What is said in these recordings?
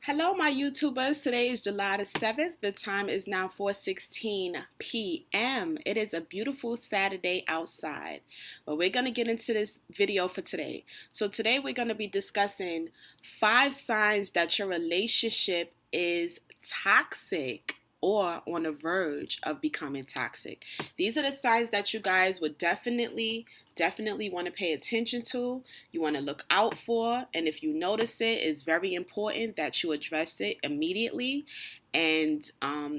Hello, my YouTubers. Today is July the 7th. The time is now 4:16 p.m. It is a beautiful Saturday outside. But we're going to get into this video for today. So today we're going to be discussing 5 signs that your relationship is toxic or on the verge of becoming toxic. These are the signs that you guys would definitely want to pay attention to, you want to look out for, and if you notice it, it's very important that you address it immediately, and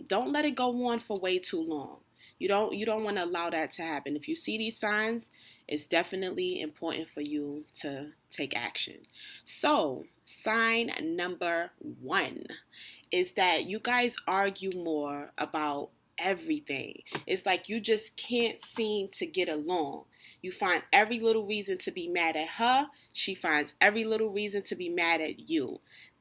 don't let it go on for way too long. You don't want to allow that to happen. If you see these signs, it's definitely important for you to take action. So, sign number 1 is that you guys argue more about everything. It's like you just can't seem to get along. You find every little reason to be mad at her. She finds every little reason to be mad at you.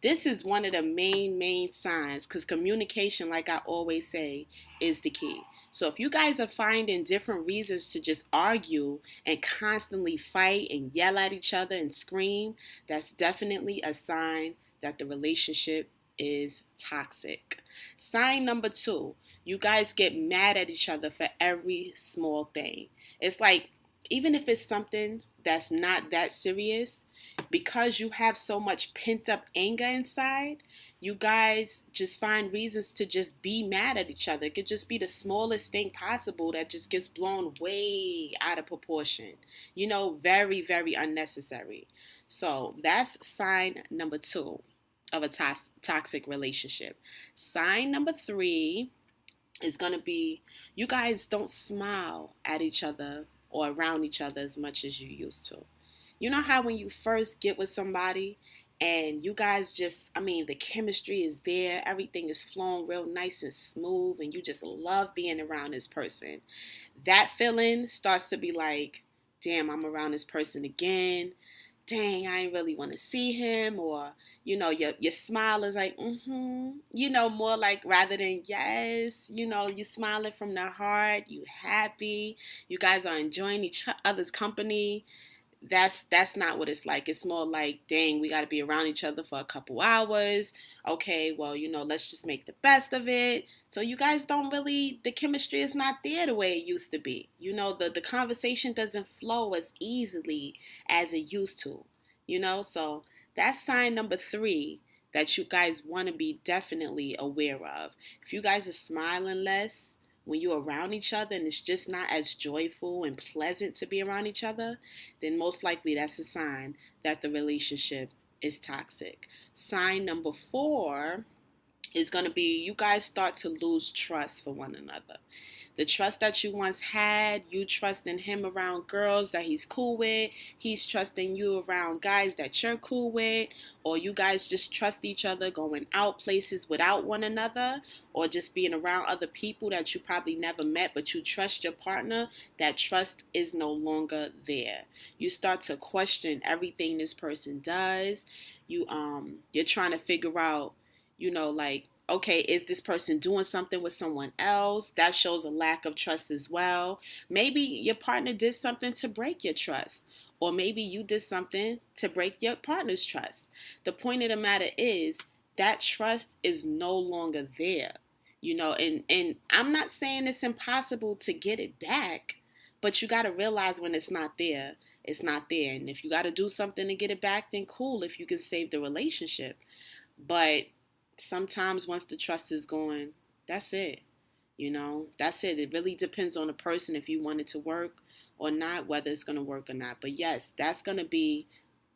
This is one of the main signs, because communication, like I always say, is the key. So if you guys are finding different reasons to just argue and constantly fight and yell at each other and scream, that's definitely a sign that the relationship is toxic. Sign number 2, you guys get mad at each other for every small thing. It's like, even if it's something that's not that serious, because you have so much pent up anger inside, you guys just find reasons to just be mad at each other. It could just be the smallest thing possible that just gets blown way out of proportion. Very unnecessary. So that's sign number 2 of a toxic relationship. Sign number 3 is going to be you guys don't smile at each other or around each other as much as you used to. You know how when you first get with somebody and you guys just, the chemistry is there, everything is flowing real nice and smooth, and you just love being around this person. That feeling starts to be like, damn, I'm around this person again. Dang, I ain't really want to see him. Or, your smile is like, more like, rather than yes, you smiling from the heart, you happy, you guys are enjoying each other's company. That's not what it's like. It's more like, dang, we got to be around each other for a couple hours. Okay, well, let's just make the best of it. So you guys don't really, the chemistry is not there the way it used to be. The conversation doesn't flow as easily as it used to. So that's sign number 3 that you guys want to be definitely aware of. If you guys are smiling less when you're around each other and it's just not as joyful and pleasant to be around each other, then most likely that's a sign that the relationship is toxic. Sign number 4 is going to be you guys start to lose trust for one another. The trust that you once had, you trusting him around girls that he's cool with, he's trusting you around guys that you're cool with, or you guys just trust each other going out places without one another, or just being around other people that you probably never met, but you trust your partner. That trust is no longer there. You start to question everything this person does. You're trying to figure out, like, okay, is this person doing something with someone else? That shows a lack of trust as well. Maybe your partner did something to break your trust, or maybe you did something to break your partner's trust. The point of the matter is that trust is no longer there. And I'm not saying it's impossible to get it back, but you got to realize when it's not there, it's not there. And if you got to do something to get it back, then cool, if you can save the relationship. But sometimes once the trust is gone, that's it. That's it. It really depends on the person if you want it to work or not, whether it's going to work or not. But yes, that's going to be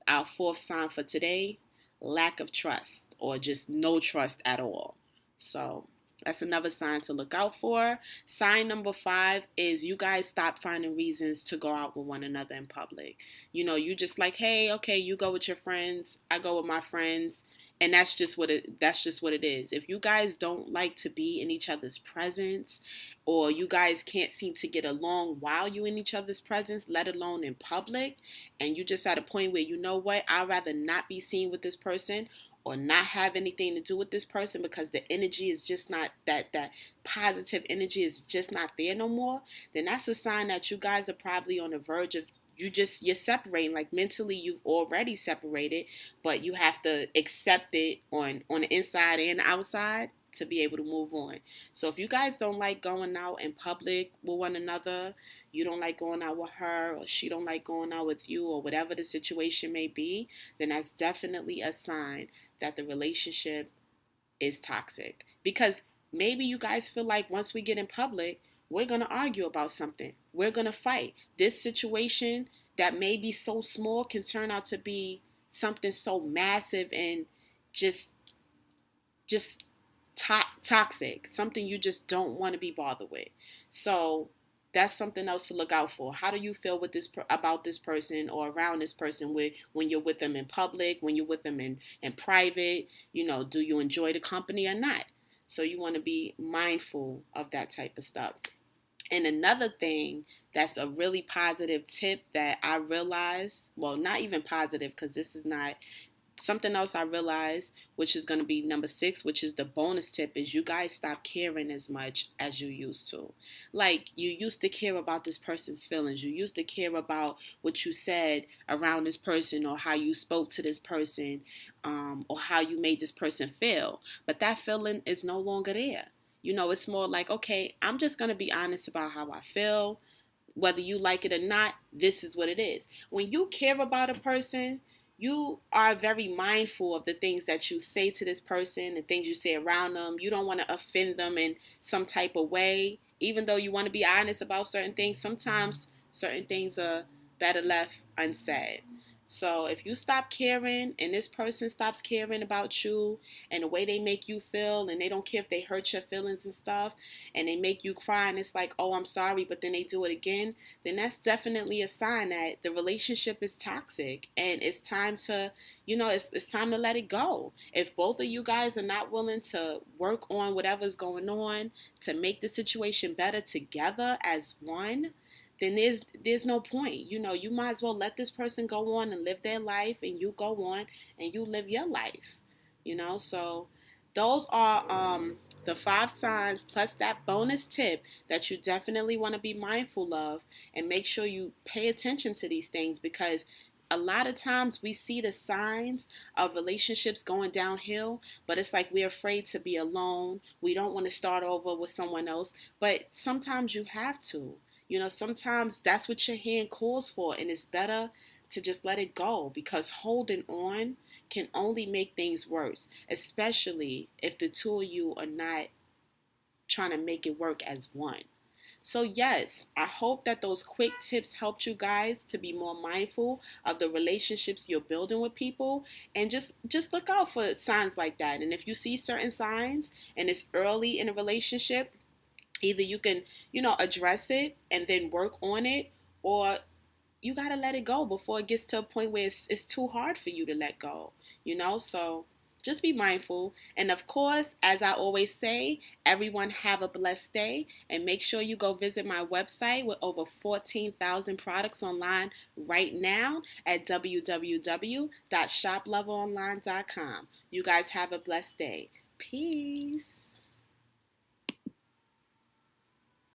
our 4th sign for today: lack of trust, or just no trust at all. So that's another sign to look out for. Sign number 5 is you guys stop finding reasons to go out with one another in public. You just like, hey, okay, you go with your friends, I go with my friends. And that's just what it is. If you guys don't like to be in each other's presence, or you guys can't seem to get along while you're in each other's presence, let alone in public, and you just at a point where, you know what, I'd rather not be seen with this person or not have anything to do with this person because the energy is just not, that positive energy is just not there no more, then that's a sign that you guys are probably on the verge of you're separating. Like mentally you've already separated, but you have to accept it on the inside and the outside to be able to move on. So if you guys don't like going out in public with one another, you don't like going out with her, or she don't like going out with you, or whatever the situation may be, then that's definitely a sign that the relationship is toxic. Because maybe you guys feel like once we get in public, we're going to argue about something. We're going to fight. This situation that may be so small can turn out to be something so massive and just just toxic, something you just don't want to be bothered with. So that's something else to look out for. How do you feel with this about this person or around this person with when you're with them in public, when you're with them in private? Do you enjoy the company or not? So you want to be mindful of that type of stuff. And another thing that's a really positive tip that I realized, well, not even positive because this is not something else I realized, which is going to be number 6, which is the bonus tip, is you guys stop caring as much as you used to. Like, you used to care about this person's feelings. You used to care about what you said around this person, or how you spoke to this person, or how you made this person feel. But that feeling is no longer there. It's more like, okay, I'm just going to be honest about how I feel. Whether you like it or not, this is what it is. When you care about a person, you are very mindful of the things that you say to this person, the things you say around them. You don't want to offend them in some type of way. Even though you want to be honest about certain things, sometimes certain things are better left unsaid. So if you stop caring and this person stops caring about you and the way they make you feel, and they don't care if they hurt your feelings and stuff, and they make you cry and it's like, oh, I'm sorry, but then they do it again, then that's definitely a sign that the relationship is toxic and it's time to, it's time to let it go. If both of you guys are not willing to work on whatever's going on to make the situation better together as one, then there's no point. You might as well let this person go on and live their life, and you go on and you live your life. So those are the 5 signs plus that bonus tip that you definitely want to be mindful of, and make sure you pay attention to these things, because a lot of times we see the signs of relationships going downhill, but it's like we're afraid to be alone. We don't want to start over with someone else, but sometimes you have to. Sometimes that's what your hand calls for, and it's better to just let it go, because holding on can only make things worse, especially if the two of you are not trying to make it work as one. So yes, I hope that those quick tips helped you guys to be more mindful of the relationships you're building with people, and just look out for signs like that. And if you see certain signs and it's early in a relationship, either you can, address it and then work on it, or you got to let it go before it gets to a point where it's too hard for you to let go, So just be mindful. And of course, as I always say, everyone have a blessed day, and make sure you go visit my website with over 14,000 products online right now at www.shoploveronline.com. You guys have a blessed day. Peace.